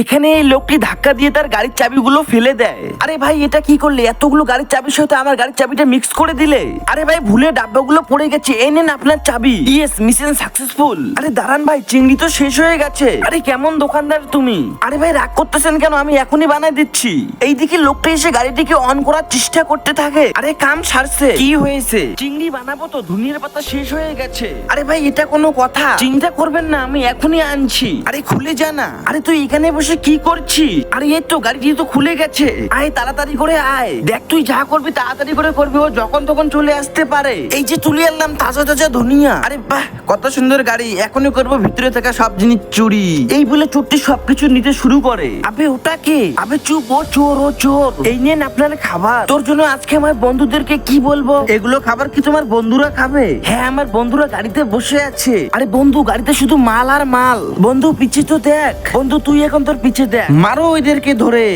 এখানে এই লোকটি ধাক্কা দিয়ে তার গাড়ির চাবিগুলো ফেলে দেয়। আরে ভাই এটা কি করলে? এতগুলো গাড়ির চাবির সাথে আমার গাড়ির চাবিটা মিক্স করে দিলে। আরে ভাই ভুলে ডাব্বাগুলো পড়ে গেছে, এই নেন আপনার চাবি। Yes, mission successful. আরে দাঁড়ান ভাই, চিংড়ি তো শেষ হয়ে গেছে। আরে কেমন দোকানদার তুমি? আরে ভাই রাগ করতেছেন কেন? আমি এখনই বানাই দিচ্ছি। এইদিকে লোকটা এসে গাড়িটিকে অন করার চেষ্টা করতে থাকে। আরে কাম সারছে। কি হয়েছে? চিংড়ি বানাবো তো, ধনিয়ার পাতা শেষ হয়ে গেছে। আরে ভাই এটা কোনো কথা? চিন্তা করবেন না, আমি এখনই আনছি। আরে খুলে যা না। আরে তুই এখানে বসে কি করছিস? আরে এই তো গাড়িটি তো খুলে গেছে। আয় তাড়াতাড়ি করে আয়। দেখ তুই যা করবি তাড়াতাড়ি করে করবি, ও যখন তখন চলে আসতে পারে। এই যে তুলে আনলাম তাজা তাজা ধনিয়া। আরে বাহ কত সুন্দর গাড়ি, এখনই করবো ভিতরে থাকা সব জিনিস চুরি। এই বলে চোরটি সবকিছু নিতে শুরু করে। আবে ওটা কে? আবে চুপ, ও চোর, ও চোর। এই নেন আপনার খাবার। তোর জন্য আজকে আমার বন্ধুদেরকে কি বলবো? এগুলো খাবার কি তোমার বন্ধুরা খাবে? হ্যাঁ আমার বন্ধুরা গাড়িতে বসে আছে। আরে বন্ধু গাড়িতে শুধু মাল আর মাল। বন্ধু পিছে তো দেখ। বন্ধু তুই এখন তোর পিছে দেখ, মারো ওইদেরকে ধরে।